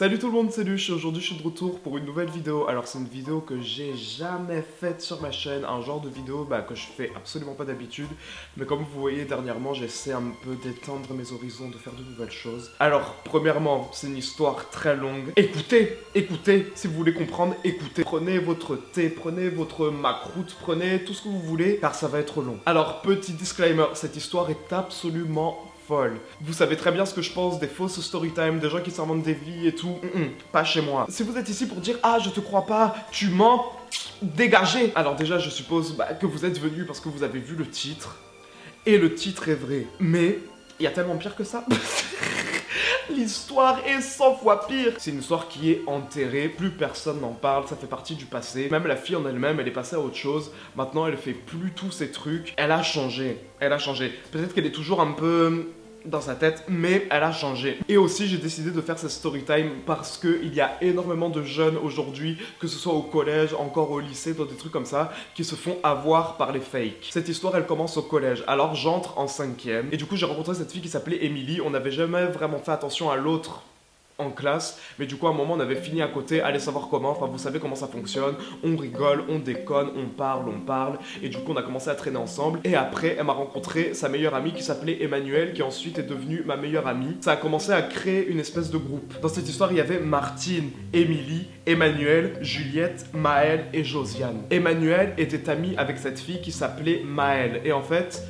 Salut tout le monde, c'est Luche, aujourd'hui je suis de retour pour une nouvelle vidéo. Alors c'est une vidéo que j'ai jamais faite sur ma chaîne, un genre de vidéo que je fais absolument pas d'habitude. Mais comme vous voyez dernièrement, j'essaie un peu d'étendre mes horizons, de faire de nouvelles choses. Alors premièrement, c'est une histoire très longue. Écoutez, si vous voulez comprendre, écoutez. Prenez votre thé, prenez votre macroute, prenez tout ce que vous voulez, car ça va être long. Alors petit disclaimer, cette histoire est absolument folle. Vous savez très bien ce que je pense des fausses storytime, des gens qui s'inventent des vies et tout. Pas chez moi. Si vous êtes ici pour dire « Ah, je te crois pas, tu mens », dégagez. Alors déjà, je suppose que vous êtes venu parce que vous avez vu le titre. Et le titre est vrai. Mais il y a tellement pire que ça. L'histoire est 100 fois pire. C'est une histoire qui est enterrée, plus personne n'en parle, ça fait partie du passé. Même la fille en elle-même, elle est passée à autre chose. Maintenant, elle fait plus tous ces trucs. Elle a changé. Peut-être qu'elle est toujours un peu dans sa tête, mais elle a changé. Et aussi, j'ai décidé de faire cette story time parce qu'il y a énormément de jeunes aujourd'hui, que ce soit au collège, encore au lycée, dans des trucs comme ça, qui se font avoir par les fakes. Cette histoire, elle commence au collège. Alors, j'entre en 5e, et du coup, j'ai rencontré cette fille qui s'appelait Emily. On n'avait jamais vraiment fait attention à l'autre en classe, mais du coup à un moment on avait fini à côté, allez savoir comment, enfin vous savez comment ça fonctionne, on rigole, on déconne, on parle, et du coup on a commencé à traîner ensemble, et après elle m'a rencontré sa meilleure amie qui s'appelait Emmanuel, qui ensuite est devenue ma meilleure amie. Ça a commencé à créer une espèce de groupe. Dans cette histoire il y avait Martine, Émilie, Emmanuel, Juliette, Maëlle et Josiane. Emmanuel était amie avec cette fille qui s'appelait Maëlle, et en fait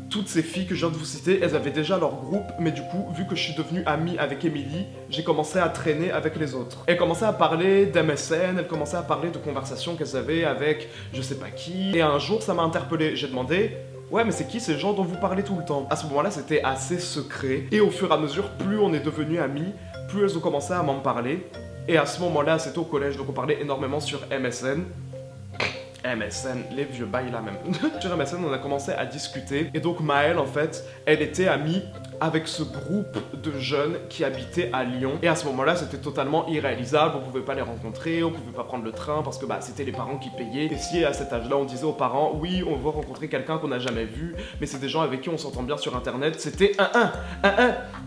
toutes ces filles que je viens de vous citer, elles avaient déjà leur groupe, mais du coup, vu que je suis devenu ami avec Emily, j'ai commencé à traîner avec les autres. Elles commençaient à parler d'MSN, elles commençaient à parler de conversations qu'elles avaient avec je sais pas qui, et un jour ça m'a interpellé, j'ai demandé « Ouais, mais c'est qui ces gens dont vous parlez tout le temps ?» À ce moment-là, c'était assez secret, et au fur et à mesure, plus on est devenus amis, plus elles ont commencé à m'en parler, et à ce moment-là, c'était au collège, donc on parlait énormément sur MSN, les vieux bails là même. Sur MSN, on a commencé à discuter. Et donc Maëlle, en fait, elle était amie avec ce groupe de jeunes qui habitaient à Lyon. Et à ce moment-là, c'était totalement irréalisable. On pouvait pas les rencontrer, on pouvait pas prendre le train parce que c'était les parents qui payaient. Et si à cet âge-là, on disait aux parents, oui, on veut rencontrer quelqu'un qu'on n'a jamais vu, mais c'est des gens avec qui on s'entend bien sur Internet, c'était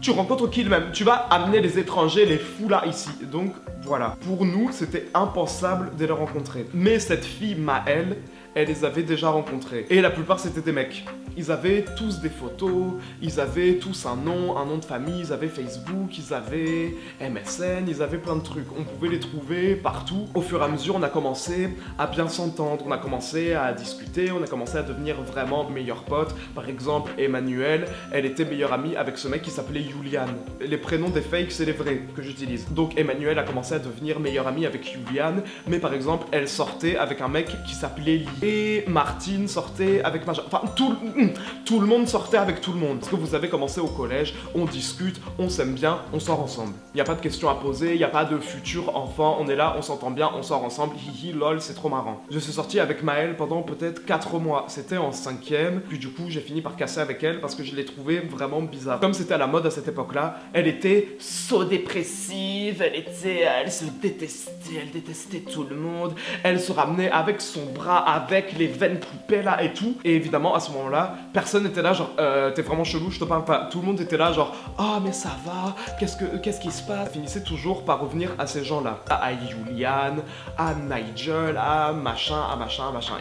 tu rencontres qui même? Tu vas amener les étrangers, les fous là ici. Donc voilà. Pour nous, c'était impensable de les rencontrer. Mais cette fille, Maëlle, elle les avait déjà rencontrés. Et la plupart, c'était des mecs. Ils avaient tous des photos, ils avaient tous un nom de famille, ils avaient Facebook, ils avaient MSN, ils avaient plein de trucs. On pouvait les trouver partout. Au fur et à mesure, on a commencé à bien s'entendre, on a commencé à discuter, on a commencé à devenir vraiment meilleurs potes. Par exemple, Emmanuel, elle était meilleure amie avec ce mec qui s'appelait Julian. Les prénoms des fakes, c'est les vrais que j'utilise. Donc Emmanuel a commencé à devenir meilleure amie avec Julian, mais par exemple, elle sortait avec un mec qui s'appelait Lee. Et Martine sortait avec Maja. Enfin, tout le monde sortait avec tout le monde. Parce que vous avez commencé au collège, on discute, on s'aime bien, on sort ensemble. Il n'y a pas de questions à poser, il n'y a pas de futur enfant, on est là, on s'entend bien, on sort ensemble, hihi, lol, c'est trop marrant. Je suis sorti avec Maëlle pendant peut-être 4 mois. C'était en 5e, puis du coup, j'ai fini par casser avec elle parce que je l'ai trouvée vraiment bizarre. Comme c'était à la mode à cette époque-là, elle était so dépressive, elle se détestait, elle détestait tout le monde, elle se ramenait avec son bras, avec les veines coupées là et tout. Et évidemment, à ce moment-là, personne n'était là genre t'es vraiment chelou, je te parle pas. Tout le monde était là genre oh mais ça va, qu'est-ce qui se passe? Finissait toujours par revenir à ces gens-là, à Julian, à Nigel, à machin.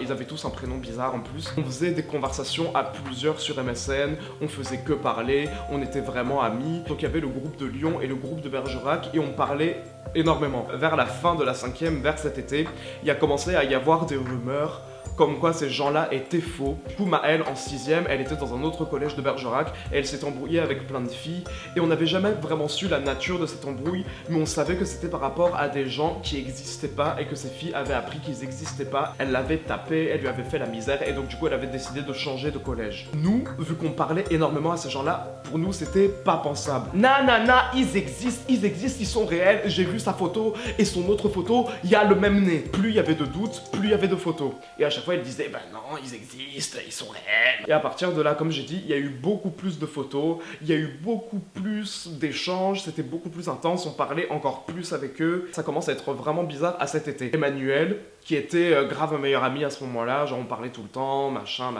Ils avaient tous un prénom bizarre en plus. On faisait des conversations à plusieurs sur MSN, on faisait que parler, on était vraiment amis. Donc il y avait le groupe de Lyon et le groupe de Bergerac et on parlait énormément. Vers la fin de la 5e, vers cet été, il a commencé à y avoir des rumeurs comme quoi ces gens-là étaient faux. Du coup, Maëlle, en 6e, elle était dans un autre collège de Bergerac, et elle s'est embrouillée avec plein de filles, et on n'avait jamais vraiment su la nature de cette embrouille, mais on savait que c'était par rapport à des gens qui n'existaient pas, et que ces filles avaient appris qu'ils n'existaient pas. Elle l'avait tapé, elle lui avait fait la misère, et donc du coup, elle avait décidé de changer de collège. Nous, vu qu'on parlait énormément à ces gens-là, pour nous, c'était pas pensable. Nanana, ils existent, ils sont réels, j'ai vu sa photo, et son autre photo, il y a le même nez. Plus il y avait de doutes, plus il y avait de photos. Et à chaque chaque fois elle disait bah non, ils existent, ils sont réels. Et à partir de là, comme j'ai dit, il y a eu beaucoup plus de photos, il y a eu beaucoup plus d'échanges, c'était beaucoup plus intense, on parlait encore plus avec eux. Ça commence à être vraiment bizarre à cet été. Emmanuel, qui était grave un meilleur ami à ce moment-là, genre on parlait tout le temps, machin,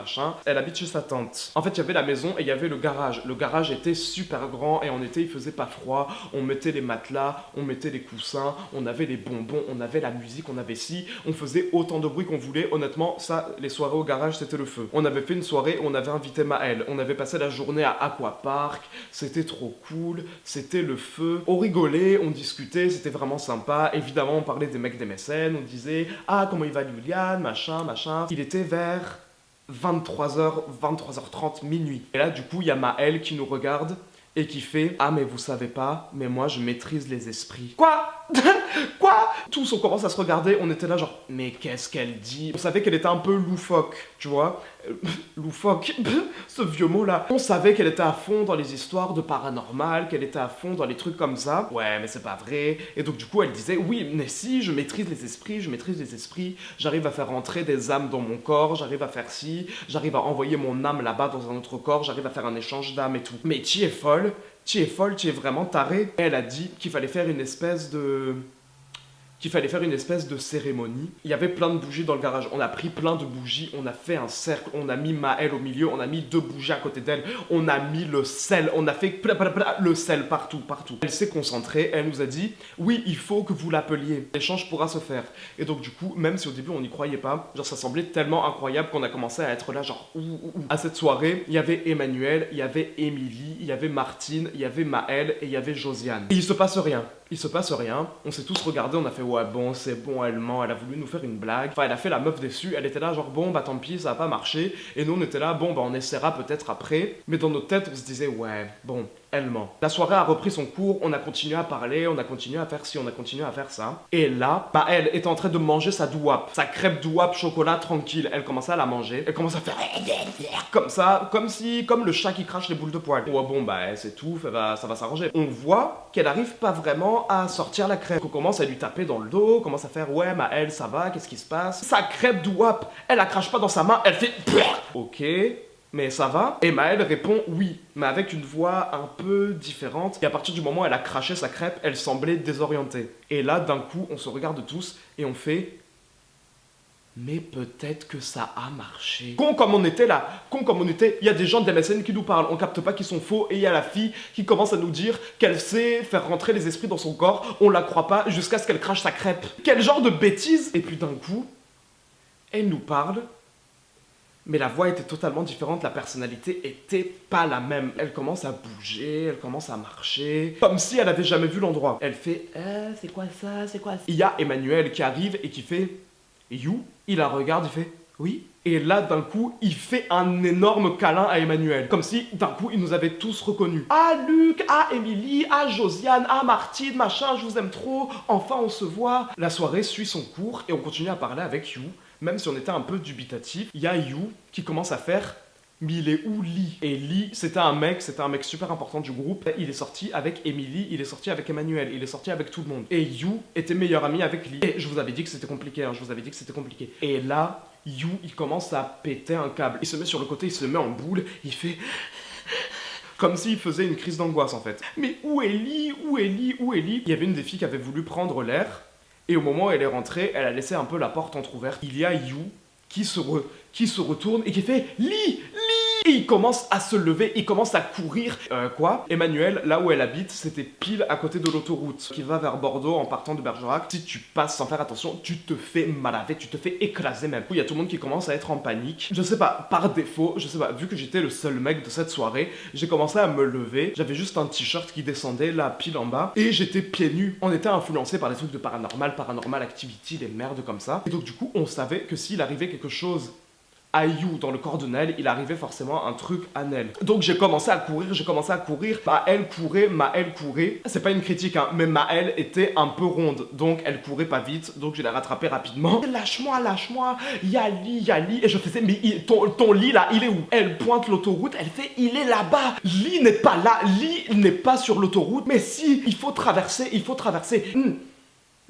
elle habite chez sa tante. En fait, il y avait la maison et il y avait le garage. Le garage était super grand et en été, il faisait pas froid. On mettait les matelas, on mettait les coussins, on avait les bonbons, on avait la musique, on avait ci, on faisait autant de bruit qu'on voulait. Honnêtement, ça, les soirées au garage, c'était le feu. On avait fait une soirée où on avait invité Maël. On avait passé la journée à Aquapark, c'était trop cool, c'était le feu. On rigolait, on discutait, c'était vraiment sympa. Évidemment, on parlait des mecs des mécènes, on disait « Ah, comment il va Julian, machin. » Il était vers 23h, 23h30, minuit. Et là, du coup, il y a Maël qui nous regarde et qui fait « Ah, mais vous savez pas, mais moi, je maîtrise les esprits. » Quoi? Quoi? Tous, on commence à se regarder, on était là genre « Mais qu'est-ce qu'elle dit ?» On savait qu'elle était un peu loufoque, tu vois. Loufoque, ce vieux mot-là. On savait qu'elle était à fond dans les histoires de paranormal, qu'elle était à fond dans les trucs comme ça. Ouais, mais c'est pas vrai. Et donc, du coup, elle disait « Oui, mais si, je maîtrise les esprits, j'arrive à faire rentrer des âmes dans mon corps, j'arrive à faire ci, j'arrive à envoyer mon âme là-bas dans un autre corps, j'arrive à faire un échange d'âmes et tout. Mais tu es folle, tu es vraiment tarée. » Elle a dit qu'il fallait faire une espèce de cérémonie. Il y avait plein de bougies dans le garage. On a pris plein de bougies, on a fait un cercle, on a mis Maël au milieu, on a mis 2 bougies à côté d'elle, on a mis le sel, on a fait le sel partout. Elle s'est concentrée, elle nous a dit « Oui, il faut que vous l'appeliez. L'échange pourra se faire. » Et donc du coup, même si au début on n'y croyait pas, genre ça semblait tellement incroyable qu'on a commencé à être là genre ouh. À cette soirée, il y avait Emmanuel, il y avait Émilie, il y avait Martine, il y avait Maël et il y avait Josiane. Et il se passe rien. On s'est tous regardés, on a fait ouais bon, c'est bon, elle ment, elle a voulu nous faire une blague. Enfin, elle a fait la meuf déçue, elle était là genre bon bah tant pis, ça a pas marché. Et nous on était là bon bah on essaiera peut-être après. Mais dans notre tête on se disait ouais bon, elle ment. La soirée a repris son cours, on a continué à parler, on a continué à faire ci, on a continué à faire ça. Et là, bah elle était en train de manger sa douap, sa crêpe douap chocolat tranquille. Elle commençait à la manger, elle commence à faire comme ça, comme le chat qui crache les boules de poil. Ouais bon bah elle s'étouffe, ça va s'arranger. On voit qu'elle arrive pas vraiment à sortir la crêpe. On commence à lui taper dans le dos, on commence à faire ouais Maël ça va, qu'est-ce qui se passe? Sa crêpe douap, elle la crache pas dans sa main, elle fait ok. Mais ça va? Et Maël répond oui, mais avec une voix un peu différente. Et à partir du moment où elle a craché sa crêpe, elle semblait désorientée. Et là, d'un coup, on se regarde tous et on fait... Mais peut-être que ça a marché. Con comme on était là, il y a des gens de MSN qui nous parlent, on capte pas qu'ils sont faux, et il y a la fille qui commence à nous dire qu'elle sait faire rentrer les esprits dans son corps, on la croit pas jusqu'à ce qu'elle crache sa crêpe. Quel genre de bêtise? Et puis d'un coup, elle nous parle... Mais la voix était totalement différente, la personnalité était pas la même. Elle commence à bouger, elle commence à marcher, comme si elle avait jamais vu l'endroit. Elle fait « c'est quoi ça, c'est quoi ça ?» Il y a Emmanuel qui arrive et qui fait « You ?» Il la regarde, il fait « Oui ?» Et là, d'un coup, il fait un énorme câlin à Emmanuel. Comme si, d'un coup, il nous avait tous reconnus. « Ah, Luc, ah, Émilie, ah, Josiane, ah, Martine, machin, je vous aime trop, enfin, on se voit. » La soirée suit son cours et on continue à parler avec You. Même si on était un peu dubitatif, il y a You qui commence à faire « Mais il est où Lee ?» Et Lee, c'était un mec super important du groupe. Il est sorti avec Émilie, il est sorti avec Emmanuel, il est sorti avec tout le monde. Et You était meilleur ami avec Lee. Et je vous avais dit que c'était compliqué, Et là, You, il commence à péter un câble. Il se met sur le côté, il se met en boule, il fait... Comme s'il faisait une crise d'angoisse en fait. Mais où est Lee? Il y avait une des filles qui avait voulu prendre l'air. Et au moment où elle est rentrée, elle a laissé un peu la porte entrouverte. Il y a You qui se retourne et qui fait « Lee! Et il commence à se lever, il commence à courir. Quoi? Emmanuel, là où elle habite, c'était pile à côté de l'autoroute qui va vers Bordeaux en partant de Bergerac. Si tu passes sans faire attention, tu te fais malaver, tu te fais écraser même. Il y a tout le monde qui commence à être en panique. Je sais pas, par défaut, vu que j'étais le seul mec de cette soirée, j'ai commencé à me lever. J'avais juste un t-shirt qui descendait là, pile en bas, et j'étais pieds nus. On était influencé par des trucs de paranormal activity, des merdes comme ça. Et donc du coup, on savait que s'il arrivait quelque chose à You dans le corps de Nell, il arrivait forcément un truc à Nell. Donc j'ai commencé à courir. Maël courait. C'est pas une critique, hein, mais Maël était un peu ronde, donc elle courait pas vite, donc je l'ai rattrapée rapidement. Lâche-moi, y'a Lee. Et je faisais, mais ton Lee là, il est où? Elle pointe l'autoroute, elle fait, il est là-bas. Lee n'est pas là, Lee n'est pas sur l'autoroute, mais si, il faut traverser.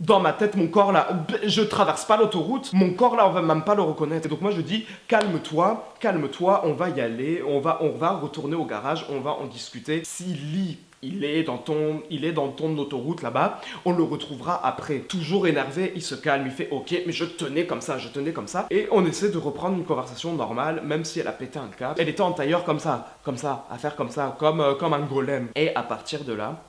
dans ma tête, mon corps là, je traverse pas l'autoroute, mon corps là, on va même pas le reconnaître. Et donc moi je dis, calme-toi, calme-toi, on va y aller, on va retourner au garage, on va en discuter. Si Lee, il est dans ton autoroute là-bas, on le retrouvera après. Toujours énervé, il se calme, il fait ok, mais je tenais comme ça, et on essaie de reprendre une conversation normale, même si elle a pété un câble. Elle était en tailleur comme ça, à faire comme ça, comme un golem. Et à partir de là,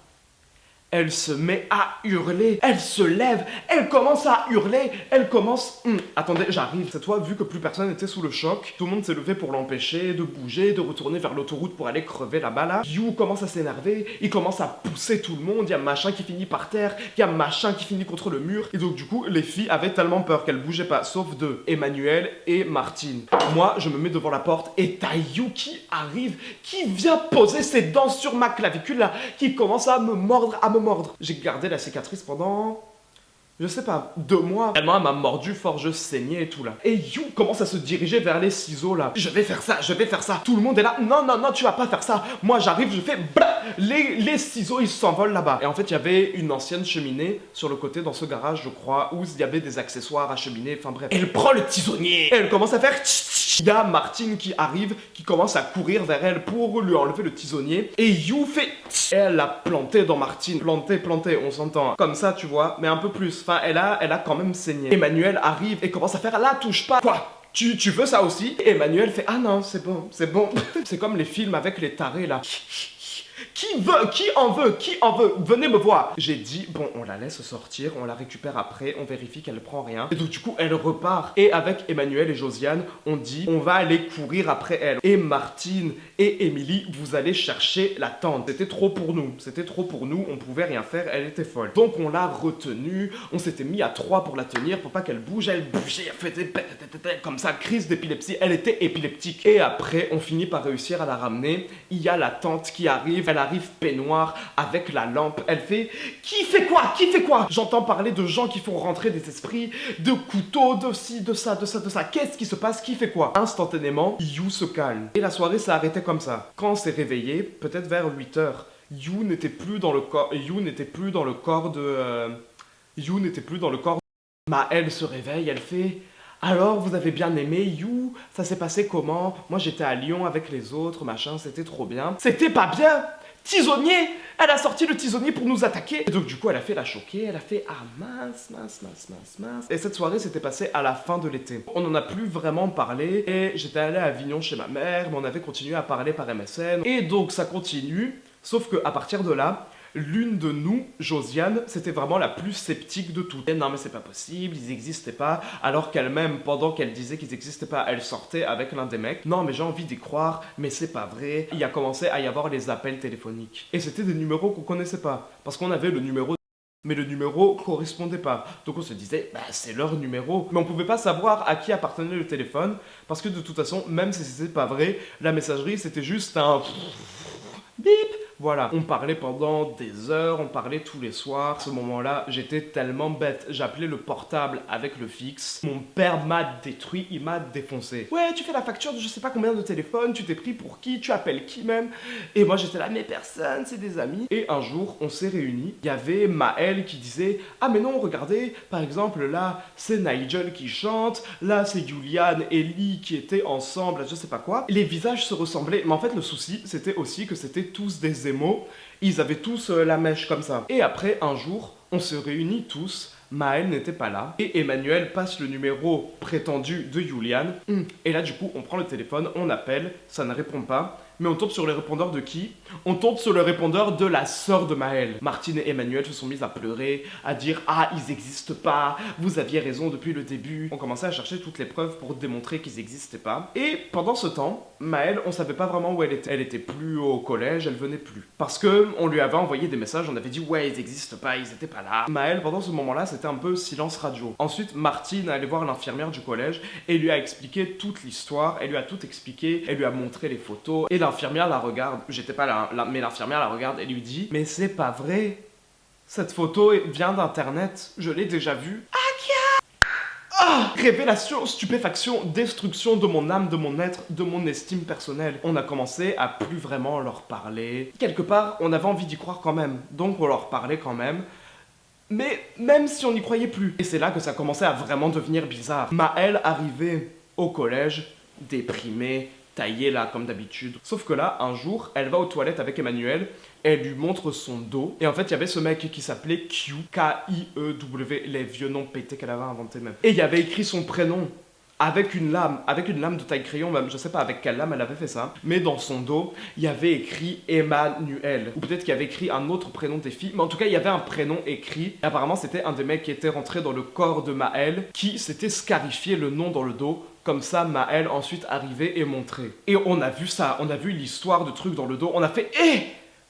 elle se met à hurler, elle se lève, elle commence à hurler, elle commence... attendez, j'arrive. Cette fois, vu que plus personne n'était sous le choc, tout le monde s'est levé pour l'empêcher de bouger, de retourner vers l'autoroute pour aller crever là-bas là. You commence à s'énerver, il commence à pousser tout le monde, il y a machin qui finit par terre, il y a machin qui finit contre le mur. Et donc du coup, les filles avaient tellement peur qu'elles bougeaient pas, sauf deux, Emmanuel et Martine. Moi, je me mets devant la porte et t'as You qui arrive, qui vient poser ses dents sur ma clavicule là, qui commence à me mordre, J'ai gardé la cicatrice pendant... je sais pas, 2 mois. Tellement elle m'a mordu fort, je saignais et tout là. Et You commence à se diriger vers les ciseaux là. Je vais faire ça. Tout le monde est là. Non, tu vas pas faire ça. Moi j'arrive, je fais... Les ciseaux ils s'envolent là-bas. Et en fait il y avait une ancienne cheminée sur le côté dans ce garage je crois, où il y avait des accessoires à cheminée, enfin bref. Elle prend le tisonnier. Et elle commence à faire... Il y a Martine qui arrive, qui commence à courir vers elle pour lui enlever le tisonnier. Et You fait... Et elle l'a planté dans Martine. Planté, on s'entend. Comme ça, tu vois, mais un peu plus. Enfin, elle a quand même saigné. Emmanuel arrive et commence à faire... Là, touche pas. Quoi ? Tu veux ça aussi? Et Emmanuel fait... Ah non, c'est bon. C'est comme les films avec les tarés, là. Qui en veut? Venez me voir. J'ai dit, bon, on la laisse sortir, on la récupère après, on vérifie qu'elle prend rien. Et donc du coup, elle repart. Et avec Emmanuel et Josiane, on dit, on va aller courir après elle. Et Martine et Émilie, vous allez chercher la tante. C'était trop pour nous, on pouvait rien faire, elle était folle. Donc on l'a retenue, on s'était mis à 3 pour la tenir, pour pas qu'elle bouge. Elle bougeait, elle faisait comme ça, crise d'épilepsie, elle était épileptique. Et après, on finit par réussir à la ramener. Il y a la tante qui arrive, elle arrive peignoir avec la lampe, elle fait qui fait quoi? J'entends parler de gens qui font rentrer des esprits, de couteaux, de ci, de ça. Qu'est-ce qui se passe? Qui fait quoi? Instantanément, You se calme. Et la soirée s'est arrêtée comme ça. Quand on s'est réveillé, peut-être vers 8h, You n'était plus dans le corps de... Maëlle se réveille, elle fait... Alors, vous avez bien aimé, You? Ça s'est passé comment? Moi, j'étais à Lyon avec les autres, machin, c'était trop bien. C'était pas bien! Tisonnier! Elle a sorti le tisonnier pour nous attaquer! Et donc, du coup, elle a fait la choquée, elle a fait ah mince. Et cette soirée s'était passée à la fin de l'été. On n'en a plus vraiment parlé, et j'étais allé à Avignon chez ma mère, mais on avait continué à parler par MSN. Et donc, ça continue, sauf qu'à partir de là, l'une de nous, Josiane, c'était vraiment la plus sceptique de toutes. Et non mais c'est pas possible, ils existaient pas, alors qu'elle-même, pendant qu'elle disait qu'ils existaient pas, elle sortait avec l'un des mecs. Non mais j'ai envie d'y croire, mais c'est pas vrai. Il a commencé à y avoir les appels téléphoniques. Et c'était des numéros qu'on connaissait pas, parce qu'on avait le numéro... mais le numéro correspondait pas. Donc on se disait, bah c'est leur numéro. Mais on pouvait pas savoir à qui appartenait le téléphone, parce que de toute façon, même si c'était pas vrai, la messagerie c'était juste un... bip. Voilà, on parlait pendant des heures, on parlait tous les soirs. À ce moment-là, j'étais tellement bête. J'appelais le portable avec le fixe. Mon père m'a détruit, il m'a défoncé. Ouais, tu fais la facture de je sais pas combien de téléphones, tu t'es pris pour qui, tu appelles qui même. Et moi j'étais là, mais personne, c'est des amis. Et un jour, on s'est réunis. Il y avait Maëlle qui disait, ah mais non, regardez, par exemple là, c'est Nigel qui chante, là c'est Julian et Lee qui étaient ensemble, je sais pas quoi. Les visages se ressemblaient, mais en fait le souci, c'était aussi que c'était tous des émaux, ils avaient tous la mèche comme ça. Et après, un jour, on se réunit tous, Maëlle n'était pas là, et Emmanuel passe le numéro prétendu de Julian, et là du coup, on prend le téléphone, on appelle, ça ne répond pas, mais on tombe sur le répondeur de qui? On tombe sur le répondeur de la sœur de Maëlle. Martine et Emmanuel se sont mis à pleurer, à dire « Ah, ils existent pas, vous aviez raison depuis le début. » On commençait à chercher toutes les preuves pour démontrer qu'ils existaient pas. Et pendant ce temps, Maëlle, on savait pas vraiment où elle était. Elle était plus au collège, elle venait plus. Parce que on lui avait envoyé des messages, on avait dit « Ouais, ils existent pas, ils étaient pas là. » Maëlle, pendant ce moment-là, c'était un peu silence radio. Ensuite, Martine allait voir l'infirmière du collège et lui a expliqué toute l'histoire, elle lui a tout expliqué, elle lui a montré les photos, et l'infirmière la regarde, j'étais pas là, mais l'infirmière la regarde et lui dit « Mais c'est pas vrai, cette photo vient d'internet, je l'ai déjà vue. » Révélation, stupéfaction, destruction de mon âme, de mon être, de mon estime personnelle. On a commencé à plus vraiment leur parler. Quelque part, on avait envie d'y croire quand même, donc on leur parlait quand même. Mais même si on n'y croyait plus. Et c'est là que ça commençait à vraiment devenir bizarre. Maëlle arrivait au collège, déprimée, taillée là comme d'habitude. Sauf que là, un jour, elle va aux toilettes avec Emmanuel, elle lui montre son dos. Et en fait, il y avait ce mec qui s'appelait Q, K-I-E-W, les vieux noms pétés qu'elle avait inventés même. Et il y avait écrit son prénom. Avec une lame de taille crayon, même je sais pas avec quelle lame elle avait fait ça, mais dans son dos, il y avait écrit Emmanuel. Ou peut-être qu'il y avait écrit un autre prénom des filles, mais en tout cas, il y avait un prénom écrit. Et apparemment, c'était un des mecs qui était rentré dans le corps de Maëlle, qui s'était scarifié le nom dans le dos. Comme ça, Maëlle ensuite arrivait et montrait. Et on a vu ça, on a vu l'histoire de trucs dans le dos, on a fait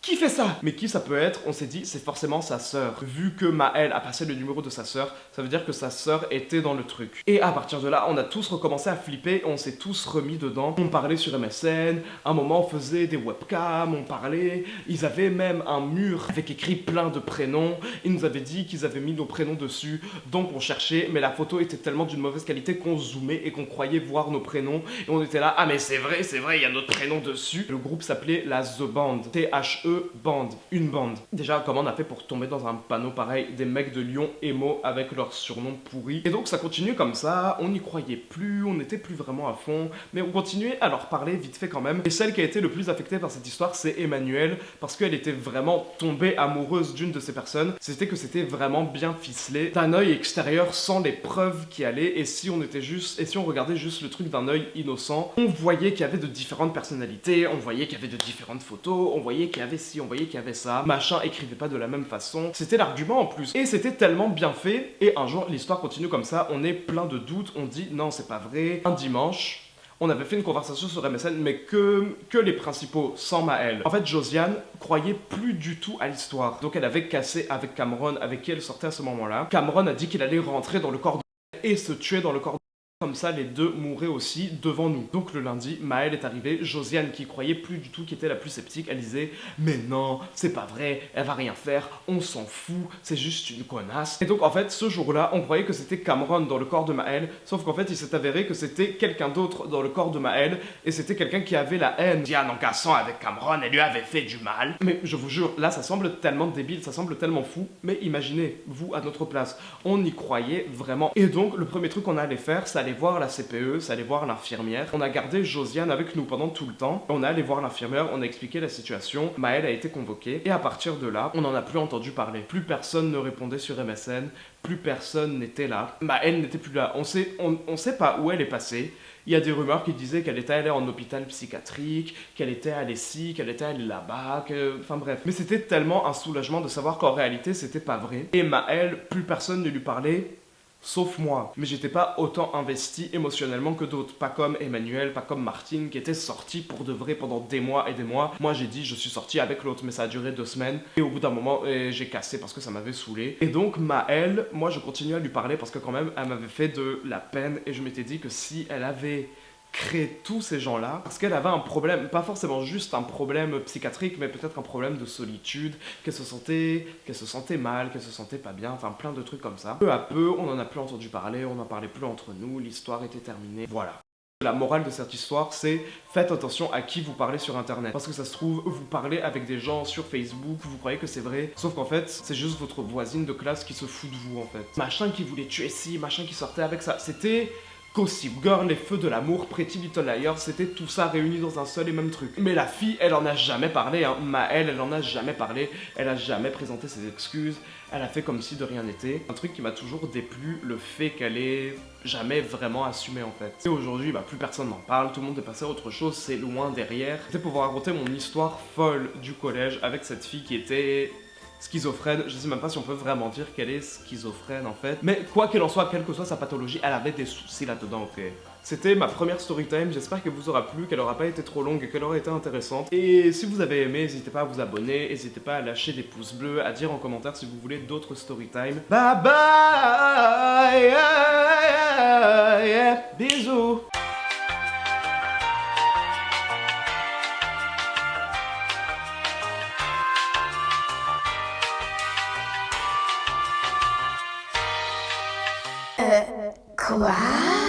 qui fait ça? Mais qui ça peut être? On s'est dit, c'est forcément sa sœur. Vu que Maëlle a passé le numéro de sa sœur, ça veut dire que sa sœur était dans le truc. Et à partir de là, on a tous recommencé à flipper, on s'est tous remis dedans. On parlait sur MSN, à un moment on faisait des webcams, on parlait. Ils avaient même un mur avec écrit plein de prénoms. Ils nous avaient dit qu'ils avaient mis nos prénoms dessus, donc on cherchait, mais la photo était tellement d'une mauvaise qualité qu'on zoomait et qu'on croyait voir nos prénoms. Et on était là, ah mais c'est vrai, il y a notre prénom dessus. Le groupe s'appelait la The Band, T-H-E bande, une bande. Déjà, comment on a fait pour tomber dans un panneau pareil, des mecs de Lyon émo avec leur surnom pourri. Et donc ça continue comme ça, on n'y croyait plus, on n'était plus vraiment à fond, mais on continuait à leur parler vite fait quand même. Et celle qui a été le plus affectée par cette histoire, c'est Emmanuel, parce qu'elle était vraiment tombée amoureuse d'une de ces personnes. C'était que c'était vraiment bien ficelé, d'un œil extérieur sans les preuves qui allaient, et si on regardait juste le truc d'un œil innocent, on voyait qu'il y avait de différentes personnalités, on voyait qu'il y avait de différentes photos, on voyait qu'il y avait on voyait qu'il y avait ça, machin écrivait pas de la même façon, c'était l'argument en plus. Et c'était tellement bien fait, et un jour l'histoire continue comme ça, on est plein de doutes, on dit non c'est pas vrai. Un dimanche, on avait fait une conversation sur MSN, mais que les principaux, sans Maëlle. En fait, Josiane croyait plus du tout à l'histoire. Donc elle avait cassé avec Cameron, avec qui elle sortait à ce moment-là. Cameron a dit qu'il allait rentrer dans le corps de et se tuer dans le corps de comme ça, les deux mouraient aussi devant nous. Donc le lundi, Maëlle est arrivée. Josiane, qui croyait plus du tout, qui était la plus sceptique, elle disait « Mais non, c'est pas vrai, elle va rien faire, on s'en fout, c'est juste une connasse. » Et donc en fait, ce jour-là, on croyait que c'était Cameron dans le corps de Maëlle, sauf qu'en fait, il s'est avéré que c'était quelqu'un d'autre dans le corps de Maëlle, et c'était quelqu'un qui avait la haine. Diane, en cassant avec Cameron, elle lui avait fait du mal. Mais je vous jure, là, ça semble tellement débile, ça semble tellement fou, mais imaginez, vous, à notre place, on y croyait vraiment. Et donc, le premier truc qu'on allait faire, c'est aller voir la CPE, c'est aller voir l'infirmière. On a gardé Josiane avec nous pendant tout le temps. On est allé voir l'infirmière, on a expliqué la situation. Maëlle a été convoquée. Et à partir de là, on n'en a plus entendu parler. Plus personne ne répondait sur MSN. Plus personne n'était là. Maëlle n'était plus là. On sait pas où elle est passée. Il y a des rumeurs qui disaient qu'elle était allée en hôpital psychiatrique, qu'elle était allée ici, qu'elle était allée là-bas, enfin bref. Mais c'était tellement un soulagement de savoir qu'en réalité, c'était pas vrai. Et Maëlle, plus personne ne lui parlait. Sauf moi. Mais j'étais pas autant investi émotionnellement que d'autres. Pas comme Emmanuel, pas comme Martine, qui était sorti pour de vrai pendant des mois et des mois. Moi, j'ai dit, je suis sorti avec l'autre, mais ça a duré 2 semaines. Et au bout d'un moment, j'ai cassé parce que ça m'avait saoulé. Et donc, Maëlle, moi, je continue à lui parler parce que quand même, elle m'avait fait de la peine. Et je m'étais dit que si elle avait créé tous ces gens-là, parce qu'elle avait un problème, pas forcément juste un problème psychiatrique, mais peut-être un problème de solitude, qu'elle se sentait mal, qu'elle se sentait pas bien, enfin plein de trucs comme ça. Peu à peu, on en a plus entendu parler, on n'en parlait plus entre nous, l'histoire était terminée, voilà. La morale de cette histoire, c'est faites attention à qui vous parlez sur internet. Parce que ça se trouve, vous parlez avec des gens sur Facebook, vous croyez que c'est vrai, sauf qu'en fait, c'est juste votre voisine de classe qui se fout de vous en fait. Machin qui voulait tuer ci, machin qui sortait avec ça, c'était Gossip Girl, les feux de l'amour, Pretty Little Liars, c'était tout ça réuni dans un seul et même truc. Mais la fille, elle en a jamais parlé, hein. Maëlle, elle en a jamais parlé, elle a jamais présenté ses excuses, elle a fait comme si de rien n'était. Un truc qui m'a toujours déplu, le fait qu'elle ait jamais vraiment assumé en fait. Et aujourd'hui, plus personne n'en parle, tout le monde est passé à autre chose, c'est loin derrière. C'était pour vous raconter mon histoire folle du collège avec cette fille qui était schizophrène. Je sais même pas si on peut vraiment dire qu'elle est schizophrène en fait. Mais quoi qu'il en soit, quelle que soit sa pathologie, elle avait des soucis là-dedans, ok. C'était ma première story time, j'espère qu'elle vous aura plu, qu'elle aura pas été trop longue et qu'elle aura été intéressante. Et si vous avez aimé, n'hésitez pas à vous abonner, n'hésitez pas à lâcher des pouces bleus, à dire en commentaire si vous voulez d'autres story time. Bye bye, bisous. Quoi?